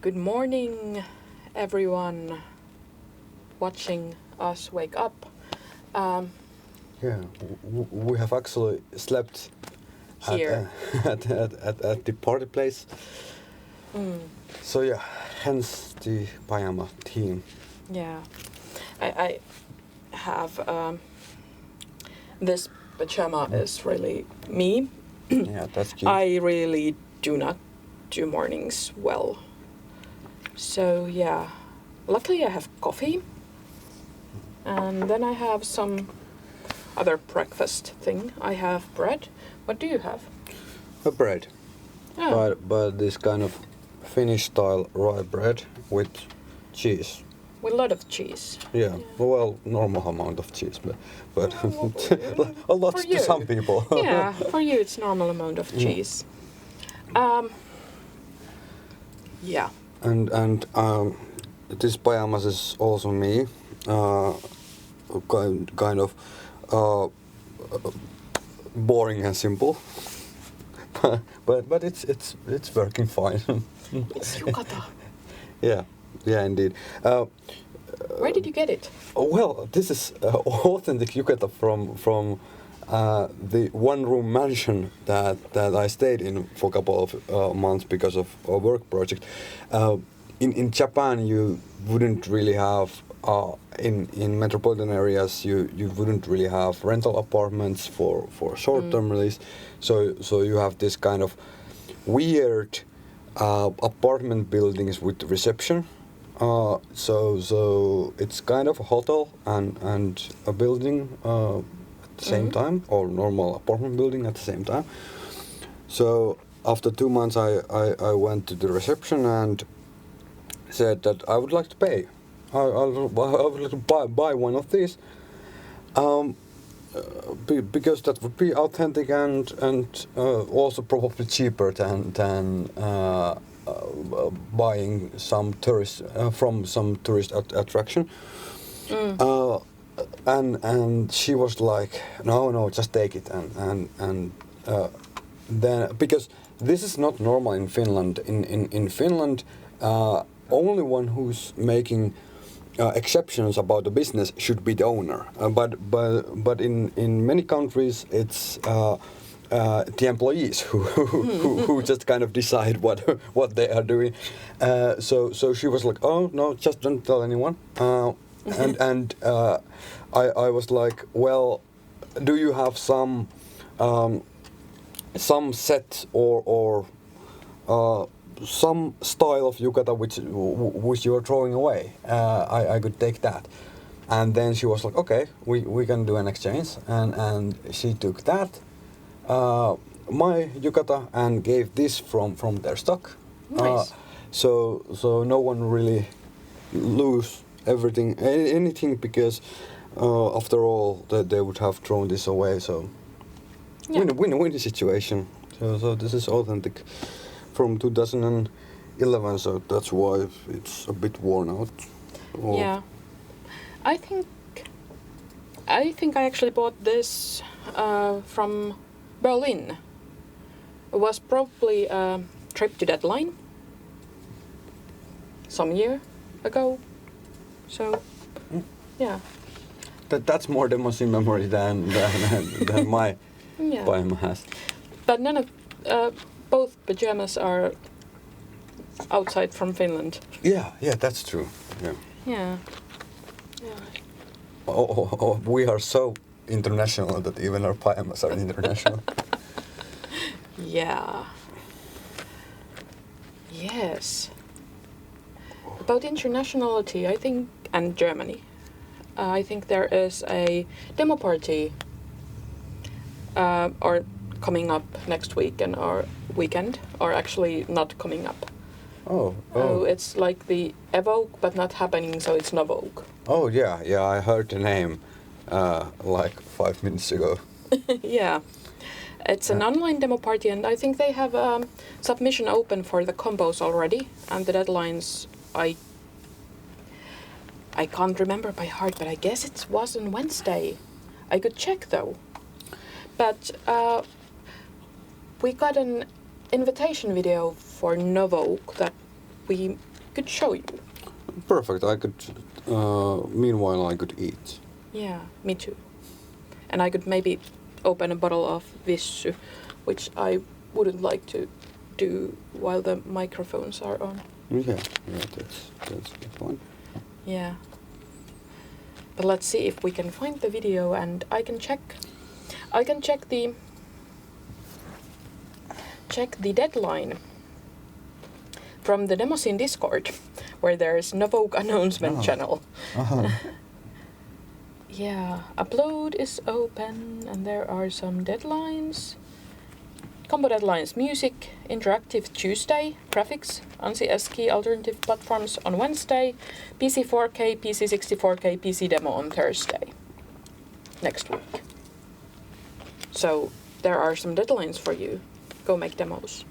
Good morning, everyone watching us wake up. We have actually slept Here. at the party place. So yeah, hence the Pyjama theme. Yeah, I have this pajama is really me. Yeah, that's cute. I really do not do mornings well. So yeah, luckily I have coffee, and then I have some other breakfast thing. I have bread. What do you have? A bread, Oh, but this kind of Finnish style rye bread with cheese. with a lot of cheese. Yeah, well, normal amount of cheese, but a lot For to you. some people. Yeah, for you it's normal amount of cheese. Yeah. And this Pyjamas is also me, kind of boring and simple, but it's working fine. It's yukata. Yeah, indeed. Where did you get it? Well, this is authentic yukata from the one-room mansion that I stayed in for a couple of months because of a work project. In Japan, you wouldn't really have in metropolitan areas. You wouldn't really have rental apartments for short-term release. So you have this kind of weird apartment buildings with reception. So it's kind of a hotel and a building at the same time, or normal apartment building at the same time. So after 2 months, I went to the reception and said that I would like to pay. I would like to buy one of these. Because that would be authentic and also probably cheaper than buying some tourist from some tourist attraction. And she was like, no, just take it and then because this is not normal in Finland. In Finland, only one who's making exceptions about the business should be the owner. But in many countries it's the employees who just kind of decide what they are doing. So she was like, oh no, just don't tell anyone. And I was like, well, do you have some set or some style of yukata which you are throwing away? I could take that. And then she was like, okay, we can do an exchange. And she took that, my yukata, and gave this from their stock. Nice. So no one really lose anything because after all they would have thrown this away. So win situation. So this is authentic from 2011. So that's why it's a bit worn out. Yeah. I think I actually bought this from Berlin. It was probably a trip to Deadline some year ago. So, yeah. That's more Demoscene memory than my Yeah. Pyjama has. But none of both pajamas are outside from Finland. Yeah, that's true. Yeah. Yeah. We are so international that even our Pyjamas are international. Yeah. Yes. About internationality, I think, and Germany, I think there is a demo party or coming up next weekend or weekend, or actually not coming up. Oh. It's like the Evoke, but not happening, so it's Novoke. Oh, yeah, I heard the name like 5 minutes ago. Yeah. It's an online demo party, and I think they have submission open for the combos already, and the deadlines, I can't remember by heart, but I guess it was on Wednesday. I could check though. But we got an invitation video for Novoke that we could show you. Perfect. I could. Meanwhile, I could eat. Yeah, me too. And I could maybe open a bottle of Vissy, which I wouldn't like to do while the microphones are on. Yeah, that's a good point. Yeah. But let's see if we can find the video, and I can check the deadline from the Demoscene Discord, where there's Novoke announcement channel. Yeah, upload is open, and there are some deadlines. Combo deadlines: music, interactive Tuesday, graphics, ANSI SKI alternative platforms on Wednesday, PC 4K, PC 64K, PC demo on Thursday. Next week. So there are some deadlines for you. Go make demos.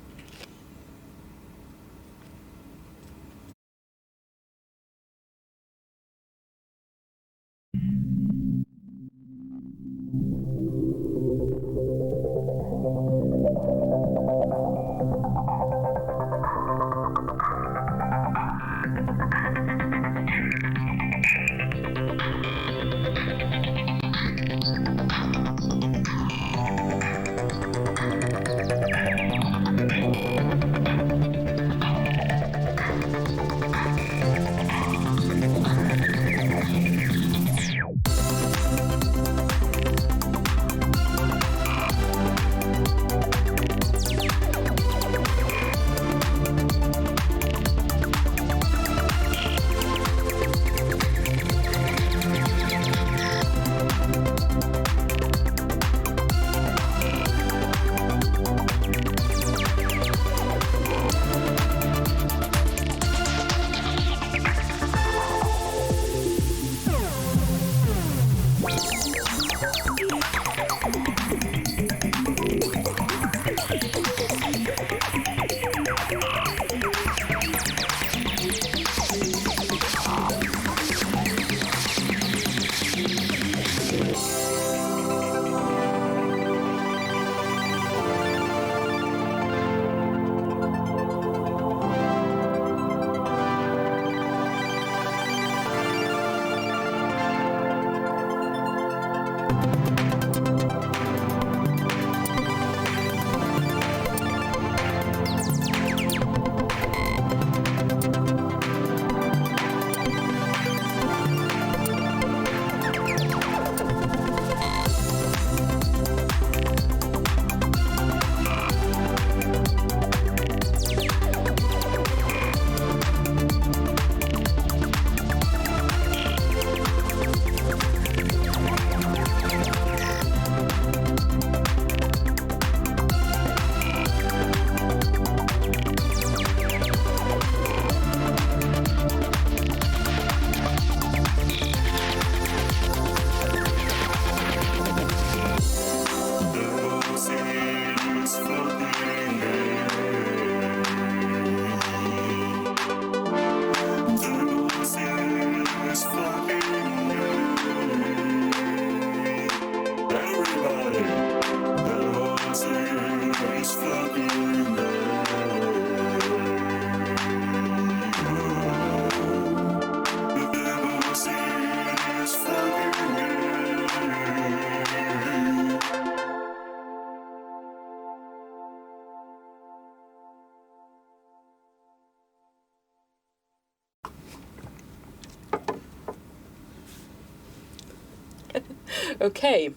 Okay,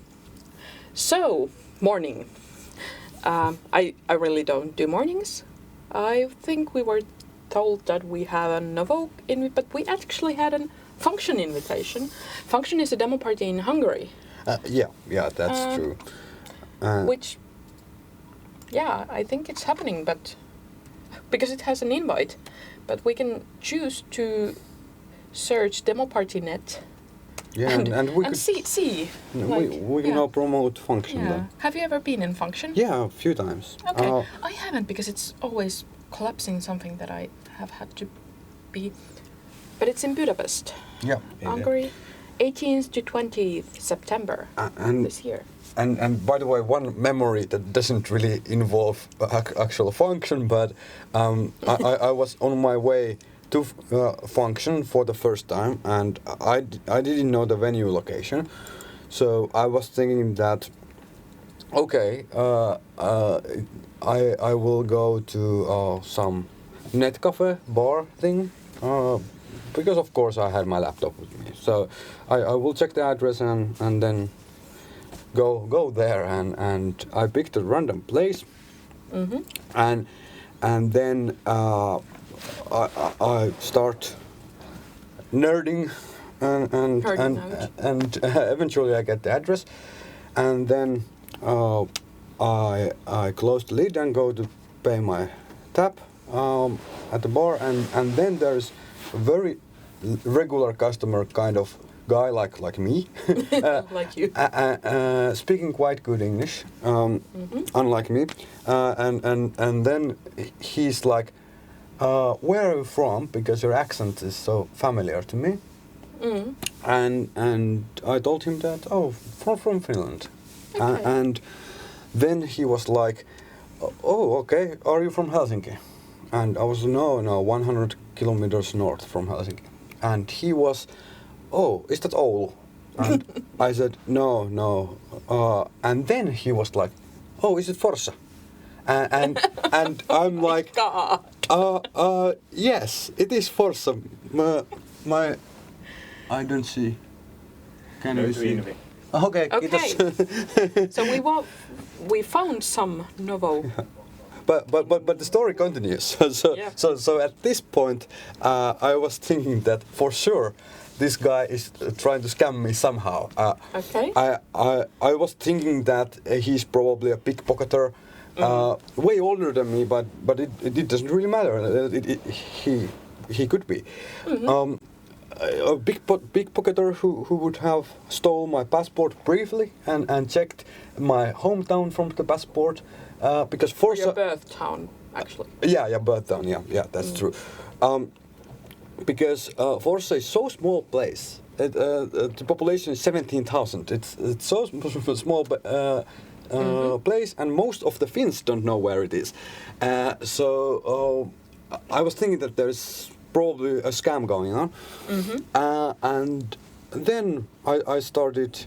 so morning. I really don't do mornings. I think we were told that we have a Novoke but we actually had a Function invitation. Function is a demo party in Hungary. Yeah, that's true. Which, yeah, I think it's happening, but because it has an invite, but we can choose to search demo party net. Yeah, and we could see. We can now promote Function. Yeah. Then. Have you ever been in Function? Yeah, a few times. Okay, I haven't because it's always collapsing something that I have had to be. But it's in Budapest. Yeah. Hungary, 18th to 20th September and this year. and by the way, one memory that doesn't really involve actual function, but I was on my way to function for the first time, and I didn't know the venue location, so I was thinking that, okay, I will go to some net cafe bar thing, because of course I had my laptop with me, so I will check the address and then go there, and I picked a random place, and then I start nerding, and eventually I get the address, and then I close the lid and go to pay my tab at the bar, and then there's a very regular customer kind of guy like me, like you, speaking quite good English, unlike me, and then he's like, where are you from? Because your accent is so familiar to me. And I told him that, from Finland. Okay. And then he was like, oh, okay, are you from Helsinki? And I was, no, 100 kilometers north from Helsinki. And he was, oh, is that Oulu? And I said, no. And then he was like, oh, is it Forssa? And I'm like, God. yes, it is Forssa. My I don't see. Can you see? Okay. So we found some novel. But the story continues. So at this point, I was thinking that for sure this guy is trying to scam me somehow. Okay. I was thinking that he's probably a pickpocketer, way older than me, but it doesn't really matter. He could be. A pickpocketer who would have stole my passport briefly and checked my hometown from the passport, because Forssa... Your birth town, actually. Yeah, birth town, yeah, that's true. Because Forssa is so small place. The population is 17,000. It's so small place, and most of the Finns don't know where it is. So I was thinking that there's probably a scam going on, and then I started.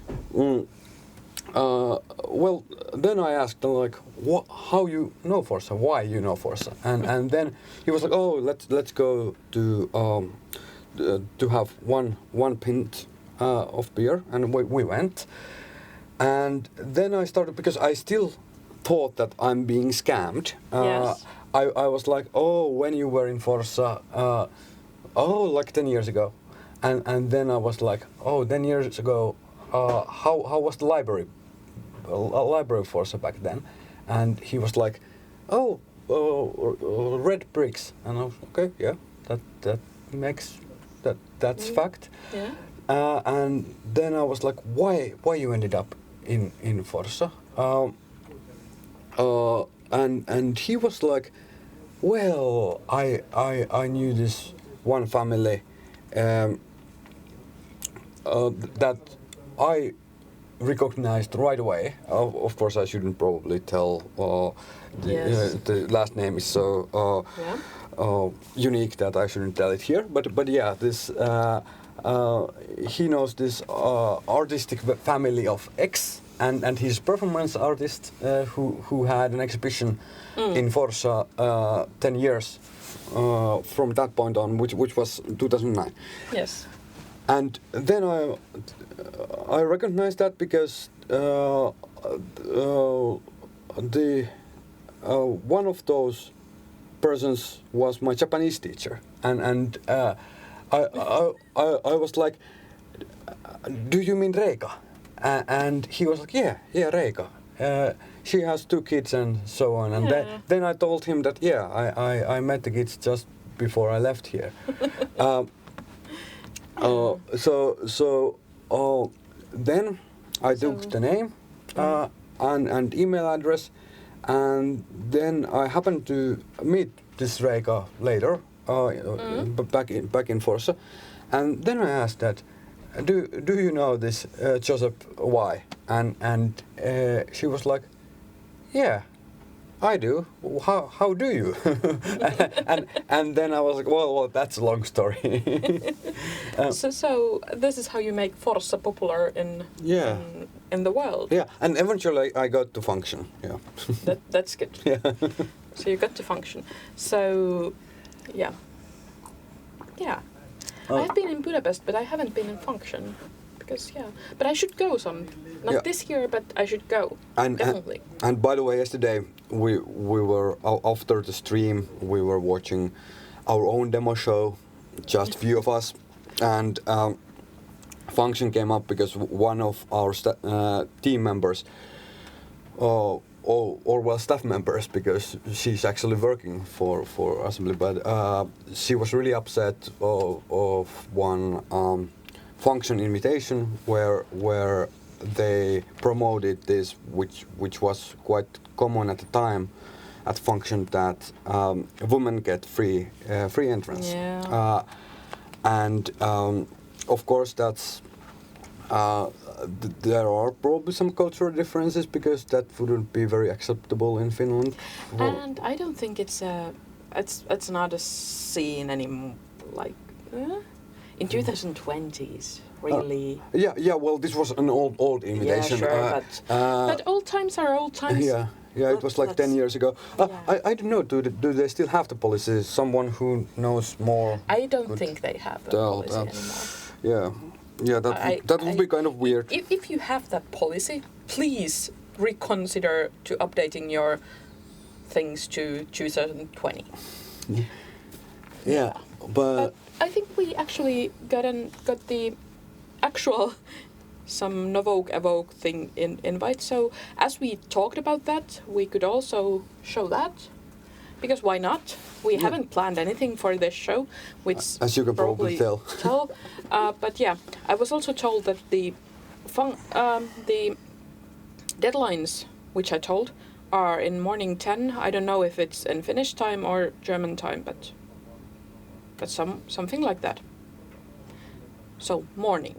Well, then I asked him like, how you know Forssa? Why you know Forssa? And then he was like, oh, let's go to have one pint of beer, and we went, and then I started, because I still thought that I'm being scammed. Yes. I was like, oh, when you were in Forssa, like 10 years ago. And then I was like, oh, 10 years ago, how was the library of Forssa back then? And he was like, red bricks. And I was, okay, yeah, that's fact. Yeah. And then I was like, why you ended up in Forssa? And he was like, well, I knew this one family that I recognized right away. Of course, I shouldn't probably tell. The last name is so unique that I shouldn't tell it here. But yeah, this he knows this artistic family of X. And he's a performance artist who had an exhibition in Forssa 10 years from that point on, which was 2009. Yes. And then I recognized that because one of those persons was my Japanese teacher, and I was like, do you mean Reika? And he was like, yeah, Reika. She has 2 kids and so on. And then I told him that, I met the kids just before I left here. Then I took the name and email address, and then I happened to meet this Reika later, back in Forssa, and then I asked that, do you know this Joseph Y? And she was like, yeah, I do. How do you? and then I was like, well, that's a long story. So this is how you make Forza popular in the world. Yeah, and eventually I got to function. Yeah. That's good. Yeah. So you got to function. So, yeah. I've been in Budapest, but I haven't been in function. Because, but I should go not this year, but I should go, definitely. And by the way, yesterday we were, after the stream, we were watching our own demo show, just few of us, and function came up because one of our team members, staff members, because she's actually working for Assembly, but she was really upset of one function invitation where they promoted this, which was quite common at the time at function, that women get free entrance. Yeah. And of course that's there are probably some cultural differences, because that wouldn't be very acceptable in Finland. And I don't think it's not a scene anymore, like in 2020s, really. Well, this was an old invitation. Yeah, sure, but old times are old times. Yeah, it was like 10 years ago. I don't know, do they still have the policy? Someone who knows more? I don't think they have the policy anymore. Yeah, that would be kind of weird. If you have that policy, please reconsider to updating your things to 2020. Yeah, but I think we actually got the actual some Novoke Evoke thing invite. So as we talked about that, we could also show that. Because why not? We haven't planned anything for this show, which as you can probably tell. But yeah, I was also told that the deadlines, which I told, are in morning 10. I don't know if it's in Finnish time or German time, but something like that. So morning.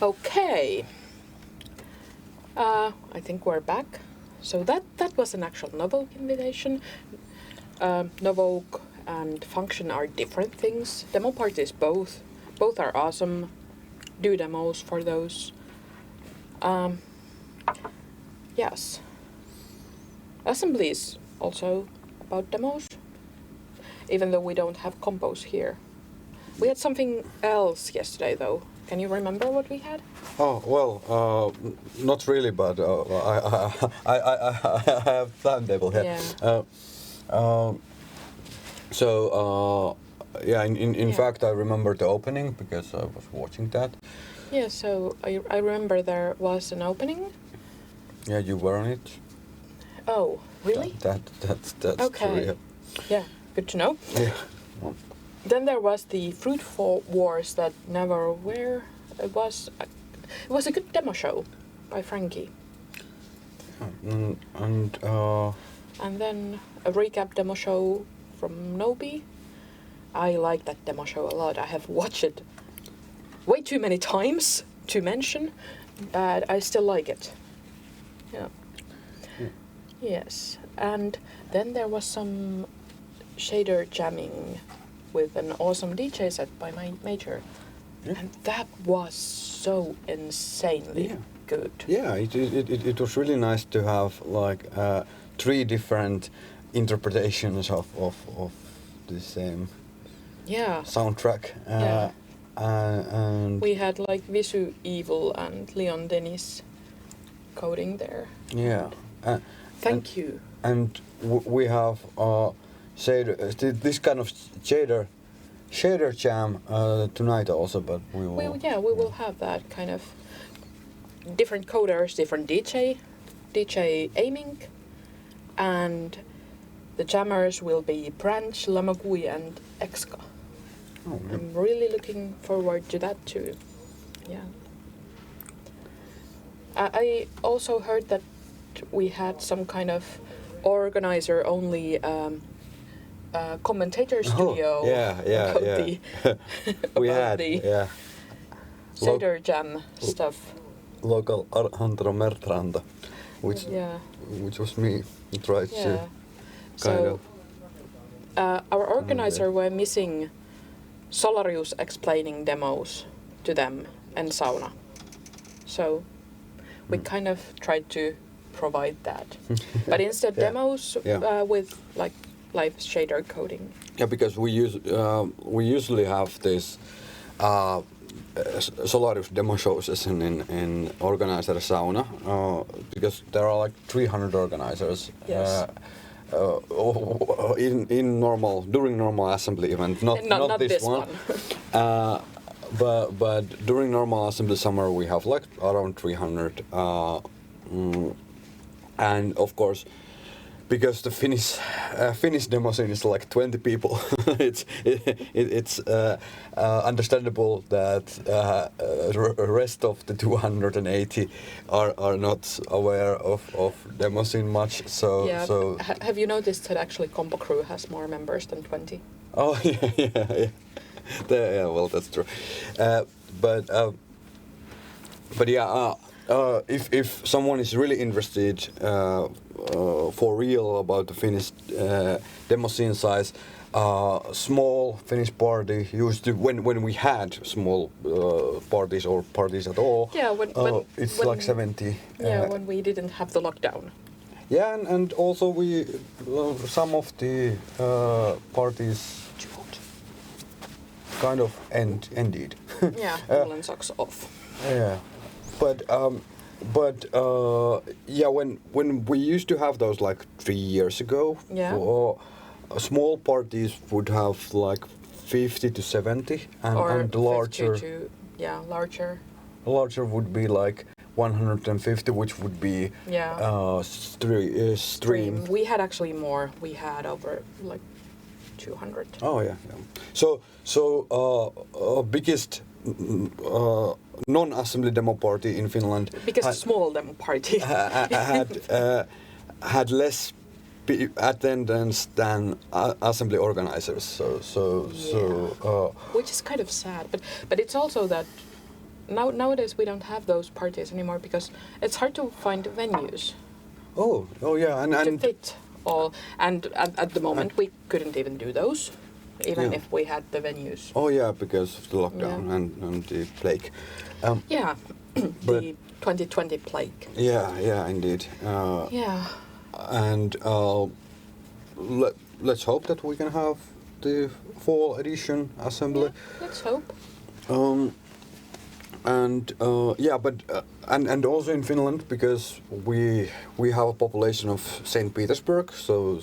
Okay. I think we're back. So that was an actual Novoke invitation. Novoke and function are different things. Demo parties both are awesome. Do demos for those. Yes. Assembly is also about demos, even though we don't have compos here. We had something else yesterday, though. Can you remember what we had? Oh well, not really, but I have timetable here. Yeah. In fact, I remember the opening because I was watching that. Yeah, so I remember there was an opening. Yeah, you were on it. Oh, really? That's okay. true. Yeah, good to know. Yeah. Then there was the Fruit Wars that never were. It was a good demo show by Frankie. And then a recap demo show from Nobi. I like that demo show a lot. I have watched it way too many times to mention, but I still like it. Yeah. Yes. And then there was some shader jamming with an awesome DJ set by my major. Yeah. And that was so insanely good. Yeah, it was really nice to have like 3 different interpretations of the same soundtrack. And we had like Visu Evil and Leon Dennis coding there. Yeah. Thank you. And we have shader, this kind of shader jam tonight also, but we will have that kind of different coders, different DJ aiming, and the jammers will be Branch, Lamagui, and Exka. Oh, yeah. I'm really looking forward to that too. Yeah. I also heard that we had some kind of organizer-only commentator studio. We had shader jam stuff. Local Antero Mertranta, which was me. Tried to kind of. Our organizer were missing Solarius explaining demos to them and Sauna, so we kind of tried to provide that, but instead demos with like live shader coding. Yeah, because we usually have this Solarius demo show session in organizer Sauna, because there are like 300 organizers. Yes. In during normal assembly event, not this one. But during normal assembly summer we have like around 300, and of course, because the Finnish Demoscene is like 20 people, it's understandable that the rest of the 280 are not aware of Demoscene much. So have you noticed that actually Combo Crew has more members than 20? Oh yeah. Well, that's true. If someone is really interested for real about the Finnish Demoscene size, small Finnish party used to when we had small parties or parties at all. Yeah, when like 70. When we didn't have the lockdown. Yeah, and also we some of the parties kind of ended. Yeah, woolen socks off. Yeah. When we used to have those like 3 years ago, small parties would have like 50 to 70, and larger. Larger would be like 150, which would be stream. We had actually more. We had over like 200. Oh yeah. So biggest non-assembly demo party in Finland. Biggest small demo party had less attendance than assembly organizers. So which is kind of sad, but it's also that nowadays we don't have those parties anymore because it's hard to find venues Oh yeah, to and fit all. And at the moment we couldn't even do those, even Yeah. if we had the venues. oh yeah, because of the lockdown Yeah. and the plague. Yeah, But- the 2020 plague. Yeah, indeed. Yeah. And let's hope that we can have the fall edition assembly. Yeah, let's hope. And but and also in Finland, because we have a population of St. Petersburg, so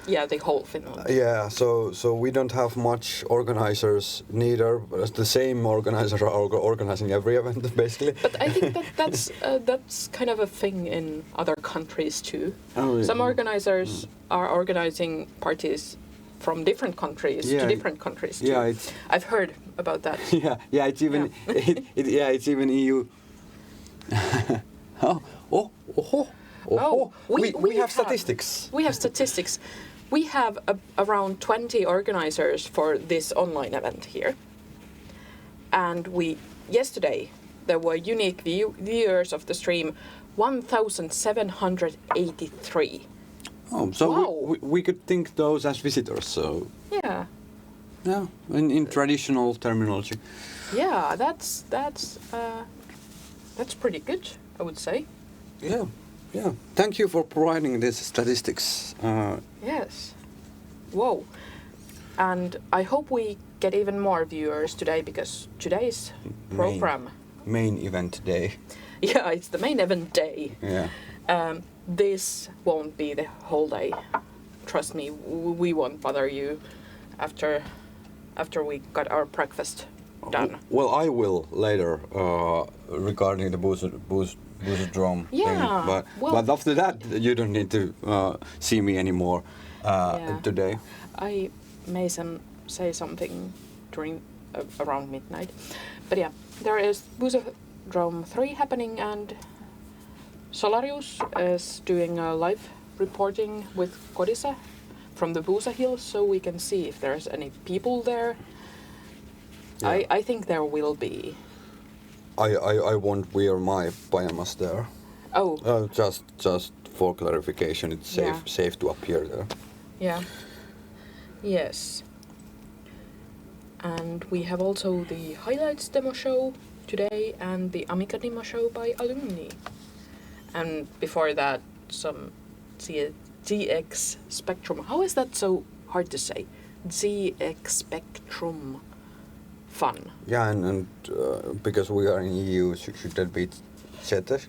Yeah, the whole Finland. yeah, so we don't have much organizers neither. But the same organizers are organizing every event basically. But I think that's kind of a thing in other countries too. Oh, yeah. Some organizers are organizing parties from different countries Yeah, to different countries too. yeah, it's I've heard about that. yeah, it's even it's even EU. We have statistics. We have statistics. We have around 20 organizers for this online event here. And yesterday there were unique viewers of the stream 1,783. Oh, so Wow. we could think those as visitors. So Yeah. yeah, in traditional terminology. Yeah, that's pretty good, I would say. Yeah. Thank you for providing these statistics. Yes. Whoa. And I hope we get even more viewers today because today's program. Main event day. Yeah, it's the main event day. Yeah. This won't be the whole day. Trust me, we won't bother you after we got our breakfast done. Well, I will later regarding the Boozerdrome Yeah, thing. well- But after that, you don't need to see me anymore Yeah. today. I may say something during around midnight. But yeah, there is Boozerdrome 3 happening and Solarius is doing a live reporting with Kodisa from the Busa Hills so we can see if there's any people there. Yeah. I think there will be. I won't wear my pyjamas there. Oh, Just for clarification, it's safe to appear there. yeah. Yes. And we have also the highlights demo show today and the Amica demo show by alumni. And before that, some ZX Spectrum. How is that so hard to say? ZX Spectrum fun. Yeah, and because we are in EU, should that be ZX?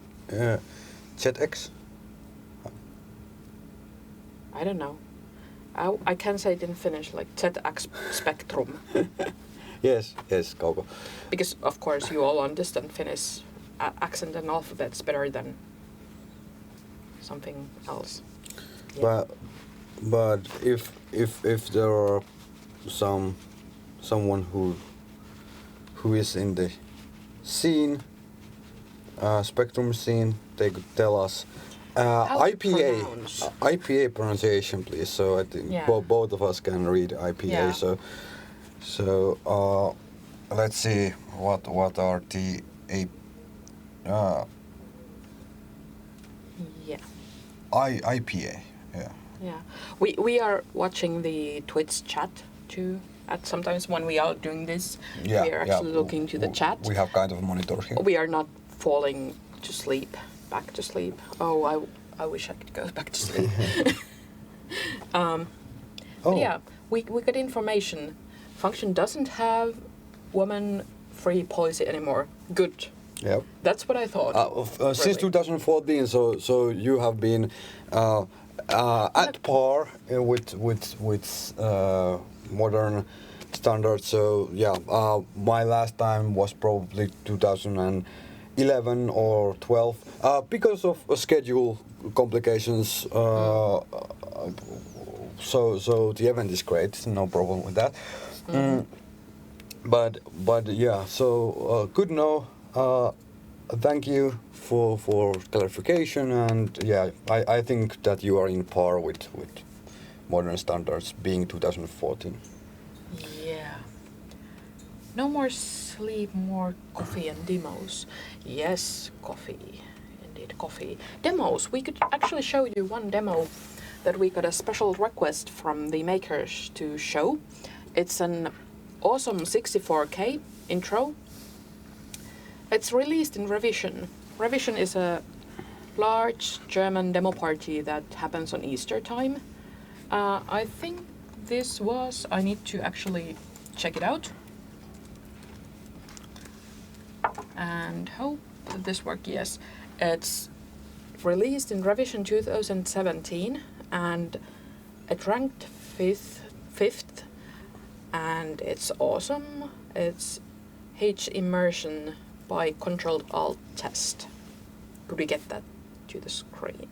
I don't know. I can say it in Finnish, like ZX Spectrum. Yes, Kauko. Because, of course, you all understand Finnish accent and alphabets better than something else. Yeah. But if there are someone who is in the scene, spectrum scene, they could tell us. How to IPA, pronounce? IPA pronunciation, please. So I think Yeah. both of us can read IPA. Yeah. So let's see what are the Yeah. IPA. Yeah. Yeah. We are watching the Twitch chat too. At sometimes when we are doing this, Yeah, we are actually looking to the chat. We have kind of a monitor here. We are not falling to sleep, back to sleep. Oh, I wish I could go back to sleep. But yeah, we got information. Function doesn't have woman-free policy anymore. Good. Yeah. That's what I thought. Since really. 2014, so you have been at par with modern standards. So yeah, my last time was probably 2011 or 12 because of schedule complications. So the event is great, no problem with that. But yeah, so good know. Thank you for clarification, and yeah, I think that you are in par with modern standards being 2014. Yeah. No more sleep, more coffee and demos. Yes, coffee. Indeed, coffee. Demos. We could actually show you one demo that we got a special request from the makers to show. It's an awesome 64K intro. It's released in Revision. Revision is a large German demo party that happens on Easter time. I think this was... I need to actually check it out. And hope that this works. Yes, it's released in Revision 2017 and it ranked fifth, and it's awesome. It's H immersion by Control-Alt test. Could we get that to the screen?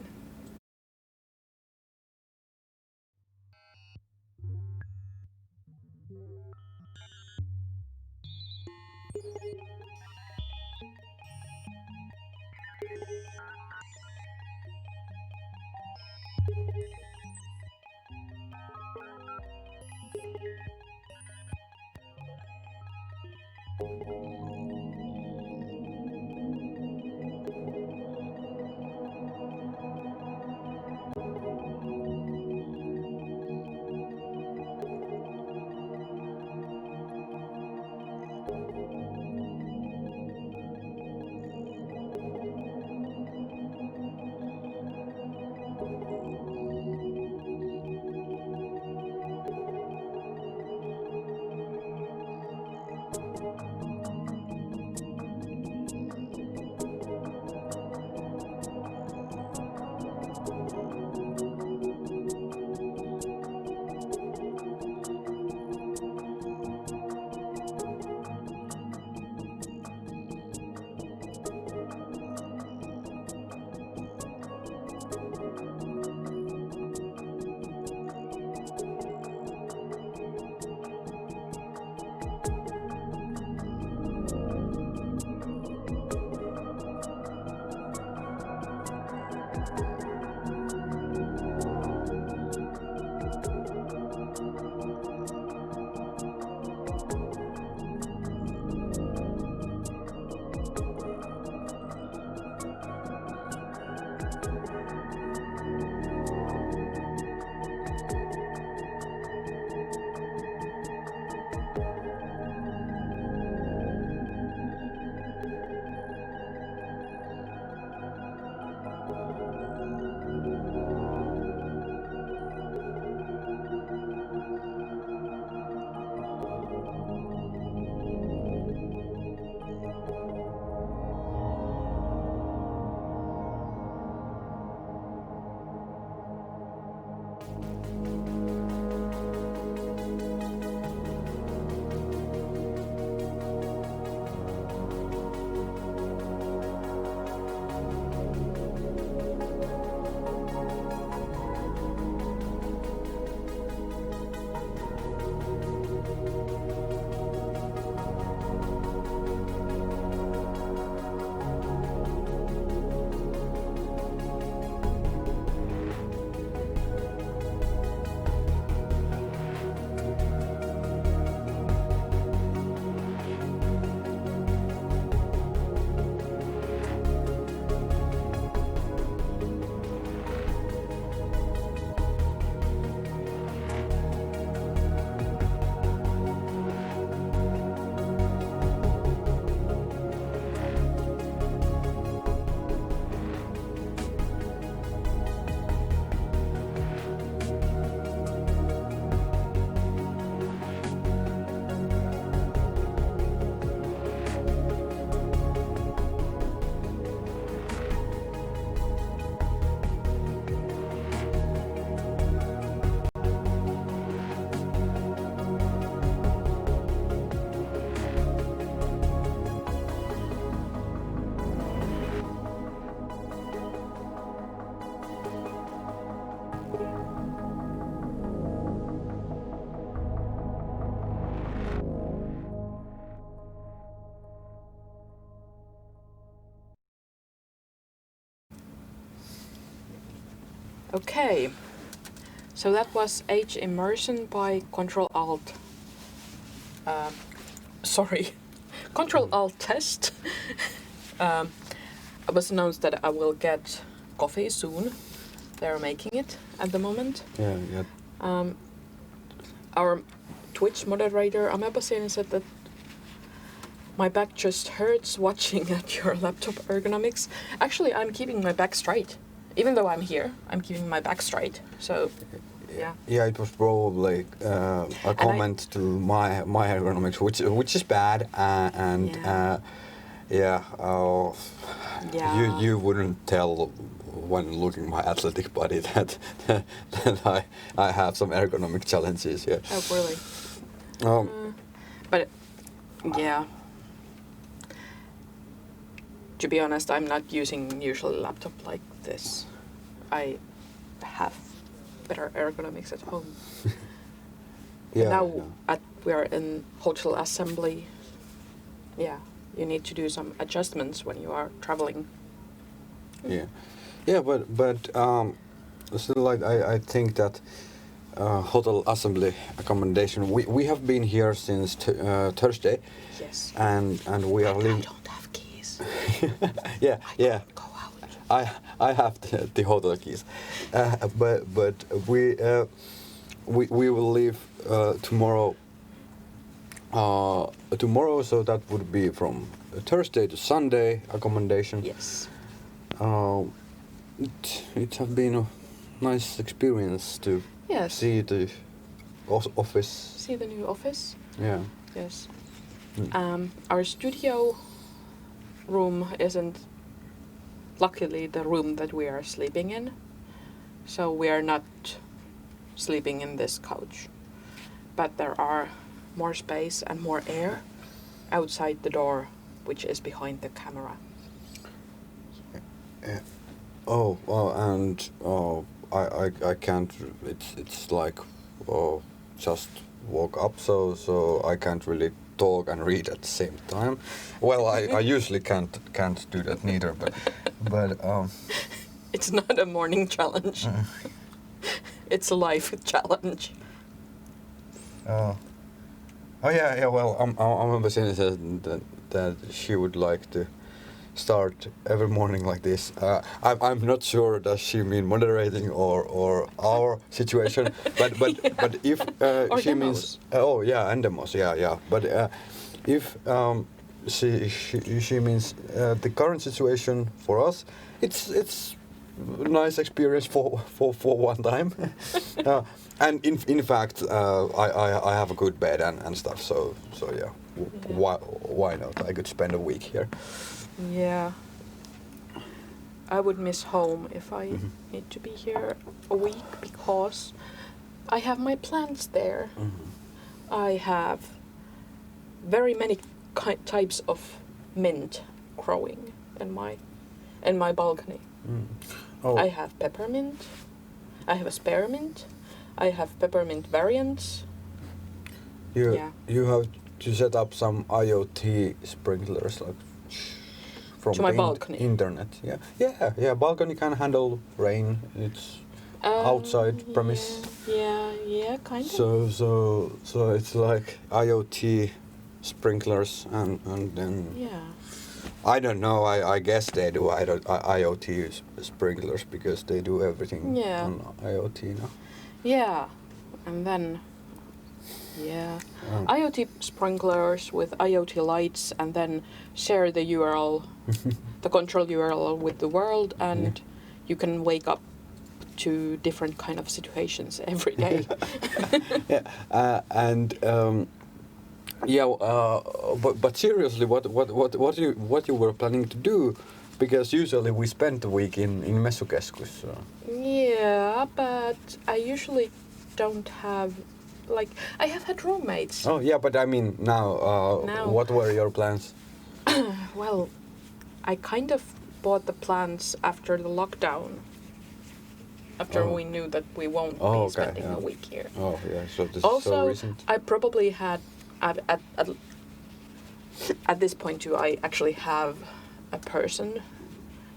Okay, so that was H immersion by Control-Alt sorry, Control Alt test. It was announced that I will get coffee soon. They're making it at the moment. Yeah. Our Twitch moderator, Demoscene, said that my back just hurts watching at your laptop ergonomics. Actually, I'm keeping my back straight. Even though I'm here, I'm keeping my back straight. So, yeah. Yeah, it was probably a comment to my ergonomics, which is bad, and Yeah. Yeah. You wouldn't tell when looking my athletic body that I have some ergonomic challenges here. Oh, really? But, yeah. To be honest, I'm not using usually a laptop like this. I have better ergonomics at home. We are in hotel assembly. Yeah, you need to do some adjustments when you are traveling. Yeah, but still, like I think that hotel assembly accommodation. We have been here since Thursday. Yes. And we are living. I don't have keys. Yeah. Go out. I have the hotel keys, but we will leave tomorrow. Tomorrow, so that would be from Thursday to Sunday accommodation. Yes. It has been a nice experience to see the office. See the new office. Yeah. Yes. Our studio room isn't luckily the room that we are sleeping in, so we are not sleeping in this couch. But there are more space and more air outside the door, which is behind the camera. I can't. It's like just woke up, so I can't really talk and read at the same time. Well, I usually can't do that neither, but It's not a morning challenge. It's a life challenge. Well, I'm saying that she would like to start every morning like this. I'm not sure does she mean moderating or our situation, but if she means and demos, but if she means the current situation for us, it's a nice experience for one time. And in fact, I have a good bed and stuff, so yeah. Why not? I could spend a week here. Yeah. I would miss home if I need to be here a week because I have my plants there. I have very many types of mint growing in my balcony. I have peppermint. I have a spearmint. I have peppermint variants. You have to set up some IoT sprinklers like from to my balcony. Internet. Yeah. Balcony can handle rain. It's outside premise. Yeah, kind of. So it's like IoT sprinklers and then. Yeah. I don't know. I guess they do IoT sprinklers because they do everything on IoT now. Yeah, and then IoT sprinklers with IoT lights, and then share the URL, the control URL with the world, and you can wake up to different kind of situations every day. But seriously, what you were planning to do? Because usually we spend the week in Messukeskus. So. Yeah, but I usually don't have, I have had roommates. Oh yeah, but I mean now. What were your plans? Well, I kind of bought the plans after the lockdown. After we knew that we won't be spending a week here. Oh yeah, so this also, is so recent. I probably had at this point too. I actually have a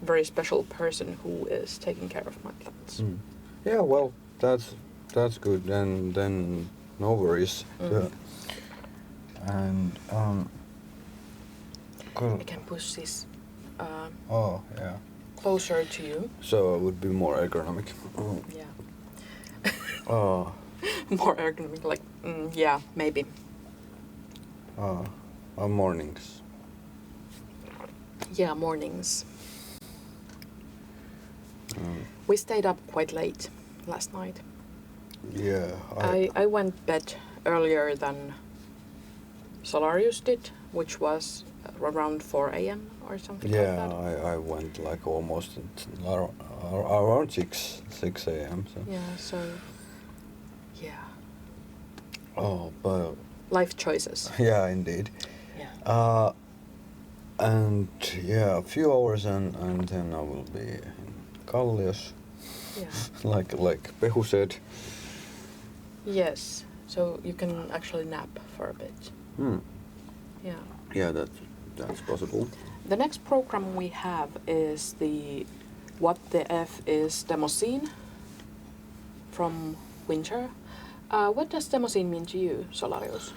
very special person who is taking care of my plants. Yeah, well, that's good. Then no worries. And I can push this oh yeah. closer to you. So it would be more ergonomic. Yeah. Oh. More ergonomic, like, yeah, maybe. Mornings. Yeah, mornings. We stayed up quite late last night. Yeah. I went bed earlier than Solarius did, which was around 4 a.m. or something like that. I went like almost around 6 a.m. So. Yeah, so, yeah. Oh, but... Life choices. Yeah, indeed. Yeah. And yeah, a few hours and then I will be in Kallios. Yeah. like Pehu said. Yes, so you can actually nap for a bit. Yeah. Yeah, that's possible. The next program we have is the What the F is Demoscene from winter. What does Demoscene mean to you, Solarius?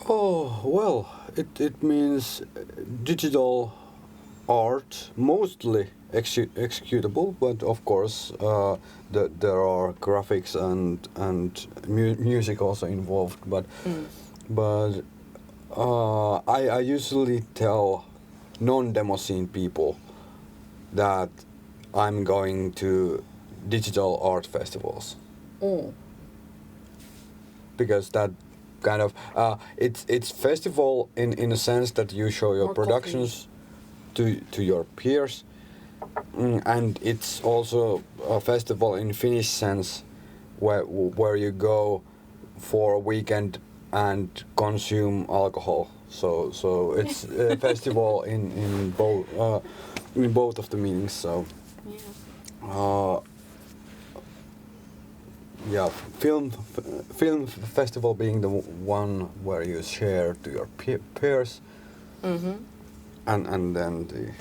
Oh, well, it means digital art, mostly executable, but of course there are graphics and music also involved. But I usually tell non-Demoscene people that I'm going to digital art festivals. Because that kind of it's festival in a sense that you show your More productions to your peers, and it's also a festival in Finnish sense where you go for a weekend and consume alcohol. So it's a festival in both of the meanings. So yeah, film festival being the one where you share to your peers, and then the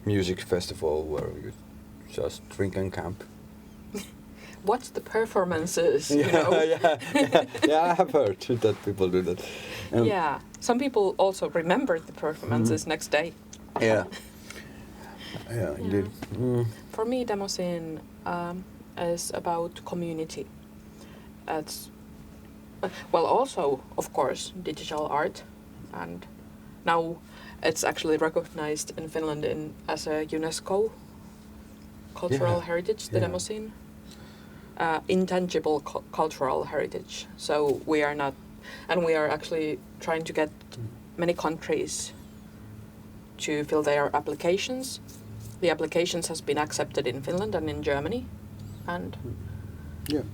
music festival where you just drink and camp. Watch the performances, Yeah, you know? yeah, I have heard that people do that. Yeah, some people also remember the performances next day. Yeah. Yeah, indeed. For me, Demoscene is about community. It's well, also of course digital art, and now it's actually recognized in Finland as a UNESCO cultural heritage. The Demoscene, intangible cultural heritage. So we are not, and we are actually trying to get many countries to fill their applications. The applications has been accepted in Finland and in Germany, and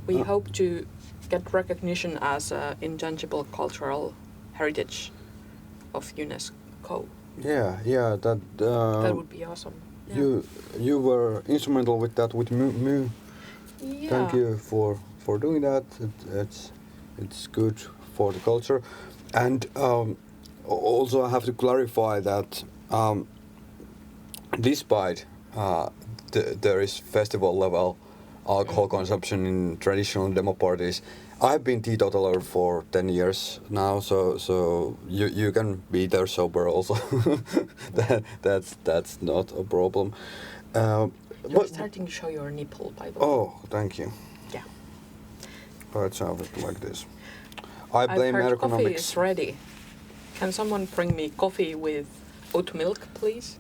we hope to get recognition as an intangible cultural heritage of UNESCO. Yeah, that would be awesome. You were instrumental with that with Mu. Yeah. Thank you for doing that. It's good for the culture, and also I have to clarify that despite there is festival level alcohol consumption in traditional demo parties, I've been teetotaler for 10 years now, so you can be there sober also. that's not a problem. You're starting to show your nipple, by the way. Oh, thank you. Yeah. Let's have it like this. I blame I've heard ergonomics. coffee is ready. Can someone bring me coffee with oat milk, please?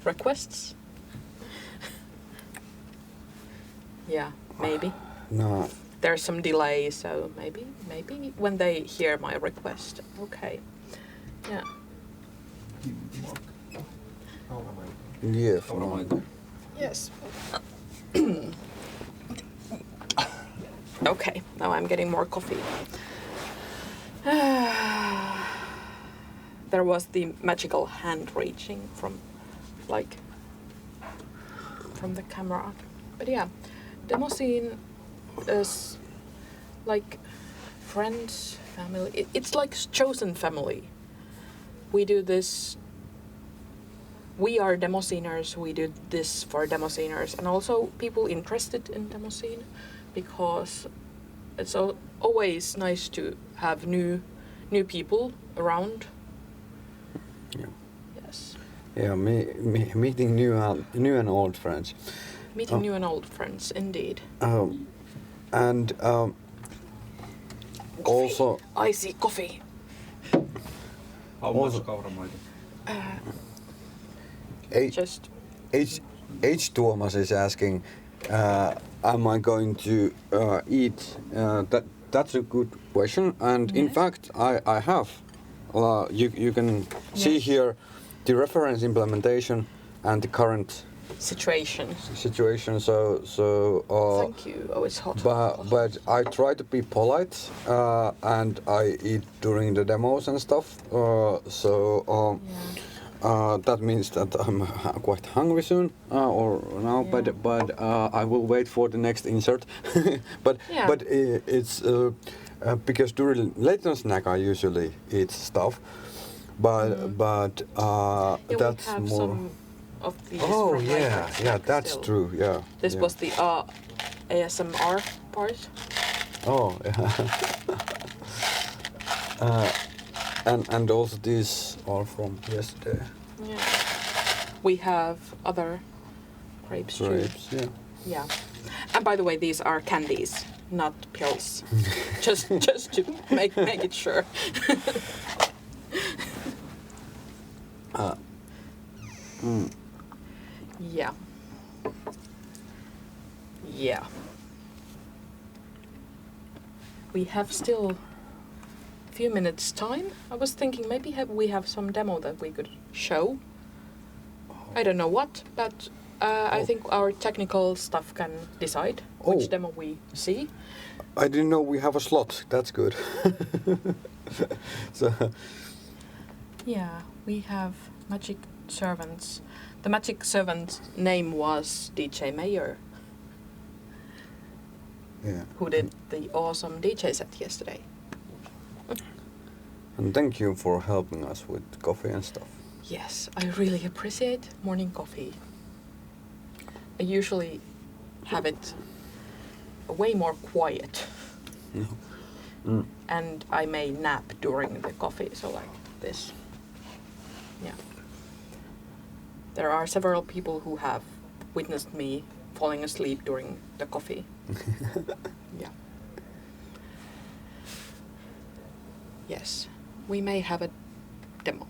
Requests? Yeah, maybe. No. There's some delay, so maybe when they hear my request. Okay. Yeah. Yeah, for Yes. Okay, now I'm getting more coffee. There was the magical hand reaching from the camera. But yeah, Demoscene is like friends, family. It's like chosen family. We do this. We are Demosceners. We do this for Demosceners, and also people interested in Demoscene, because it's always nice to have new people around. Yeah. Yes. Yeah, meeting new and old friends. Meeting new and old friends, indeed. And also Icy coffee. How much kauramaito? Just H. Tuomas is asking, am I going to eat? That's a good question, and in Yes. fact, I have. You can see Yes. here the reference implementation and the current situation. situation. So. Thank you. Oh, it's hot. But I try to be polite, and I eat during the demos and stuff. That means that I'm quite hungry soon, or now. Yeah. But I will wait for the next insert. but Yeah. but it's because during late night snack I usually eat stuff, but Yeah, that's we have more. some of these. Oh from Late yeah, Night yeah, Snack that's still. true. Yeah. This yeah. was the ASMR part. Oh, yeah. And also these are from yesterday. Yeah. We have other grapes too. Grapes, yeah. Yeah. And by the way, these are candies, not pills. just to make it sure. Yeah. Yeah. We have still a few minutes time. I was thinking maybe we have some demo that we could show. I don't know what, but I think our technical stuff can decide which Oh. demo we see. I didn't know we have a slot. That's good. So, Yeah, we have Magic Servants. The Magic Servant's name was DJ Mayer, yeah. who did the awesome DJ set yesterday. And thank you for helping us with coffee and stuff. Yes, I really appreciate morning coffee. I usually have it way more quiet, and I may nap during the coffee, so like this. Yeah. There are several people who have witnessed me falling asleep during the coffee. Yeah. Yes, we may have a demo.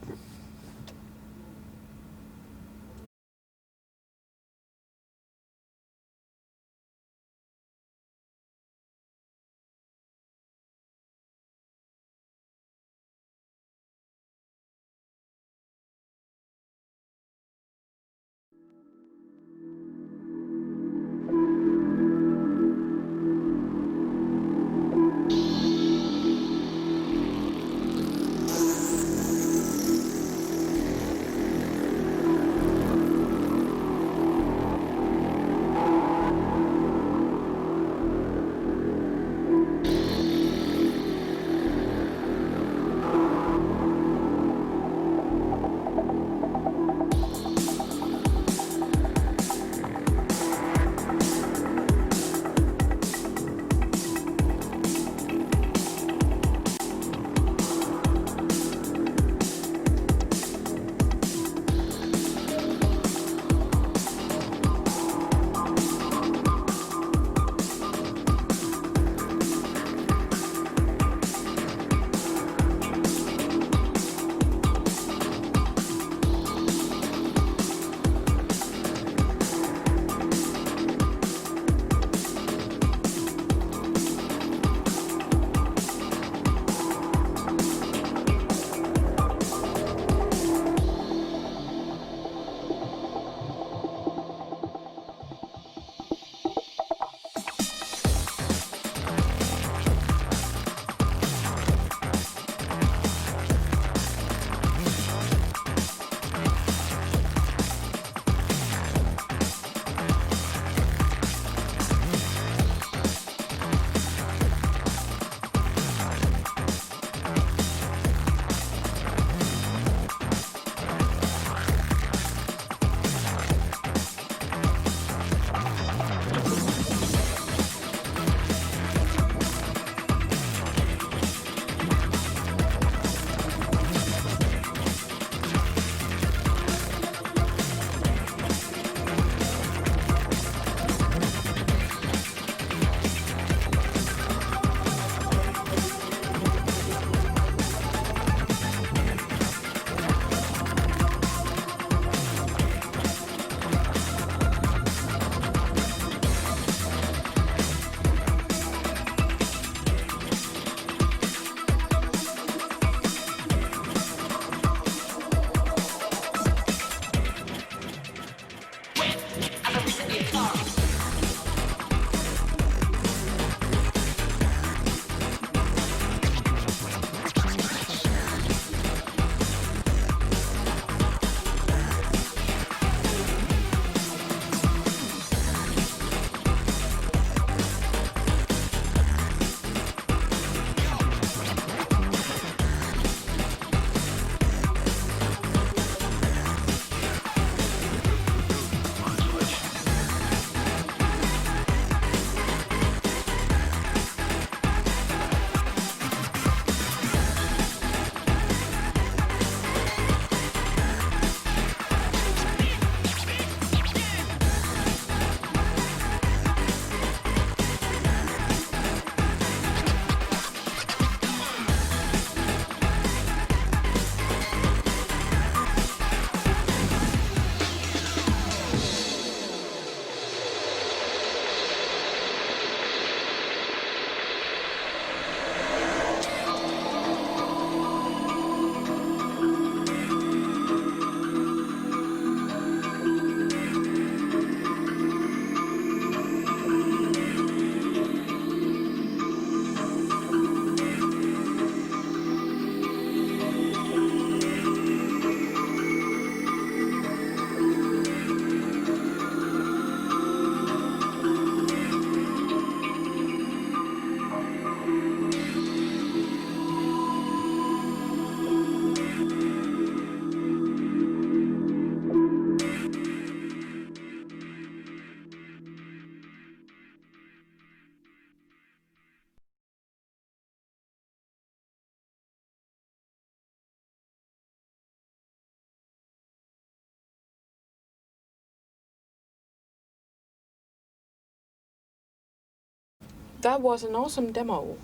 That was an awesome demo.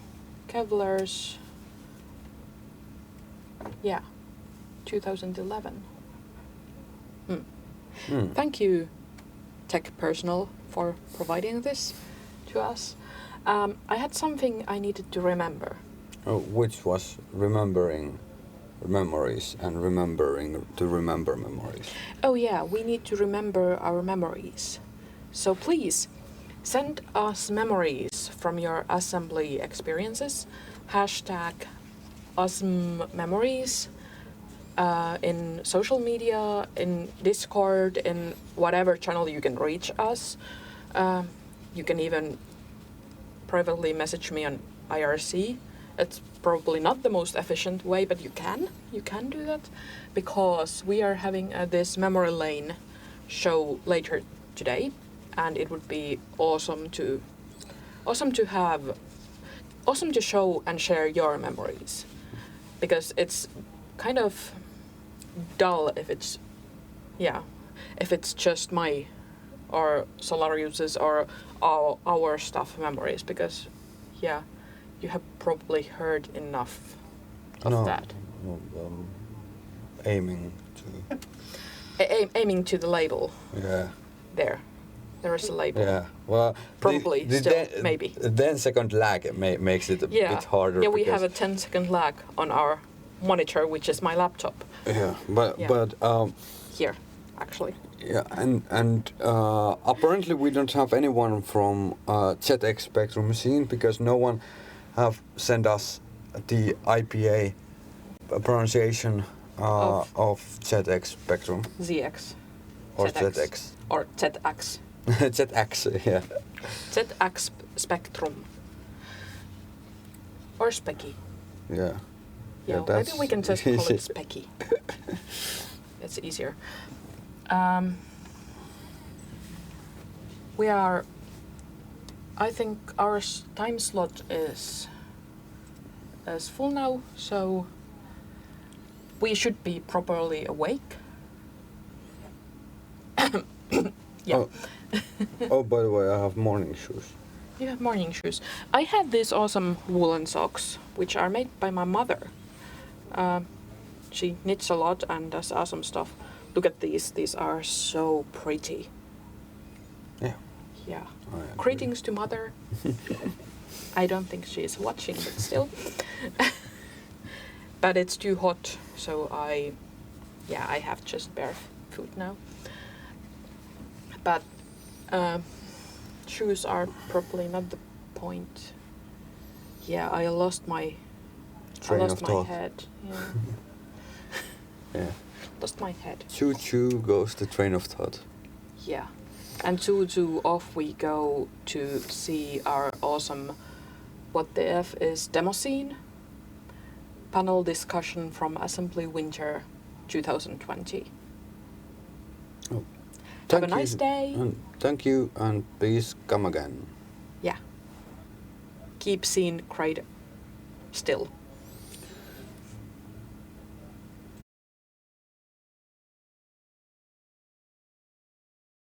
Kevlar's, yeah, 2011. Thank you, tech personnel, for providing this to us. I had something I needed to remember. Which was remembering memories and remembering to remember memories. Oh yeah, we need to remember our memories. So please, send us memories from your assembly experiences. Hashtag #AwesomeMemories in social media, in Discord, in whatever channel you can reach us. You can even privately message me on IRC. It's probably not the most efficient way, but you can do that, because we are having this memory lane show later today, and it would be awesome to show and share your memories, because it's kind of dull if it's just my or Solarius's or our stuff memories, because you have probably heard enough of that. Aiming to... Aiming to the label. Yeah. There is a label. Yeah, well... Probably, maybe. The 10-second lag makes it a bit harder. Yeah, we have a 10-second lag on our monitor, which is my laptop. Yeah, but here, actually. Yeah, and apparently we don't have anyone from ZX Spectrum scene, because no one have sent us the IPA pronunciation of ZX Spectrum. ZX. Or ZX. Or ZX. ZX, yeah. ZX Spectrum. Or Specky. Yeah. Yeah, maybe we can just call it Specky. It's easier. I think our time slot is full now, so we should be properly awake. Yeah. Oh, by the way, I have morning shoes. You have morning shoes. I have these awesome woolen socks, which are made by my mother. She knits a lot and does awesome stuff. Look at these. These are so pretty. Yeah. Yeah. Greetings to mother. I don't think she is watching, but still. But it's too hot, so I have just bare foot now. But shoes are probably not the point. Yeah, I lost my head. Yeah. Yeah. Lost my head. Choo choo goes the train of thought. Yeah. And to off we go to see our awesome What the F is Demoscene panel discussion from Assembly Winter 2020. Oh. Have a nice day. And thank you, and please come again. Yeah. Keep seeing great still.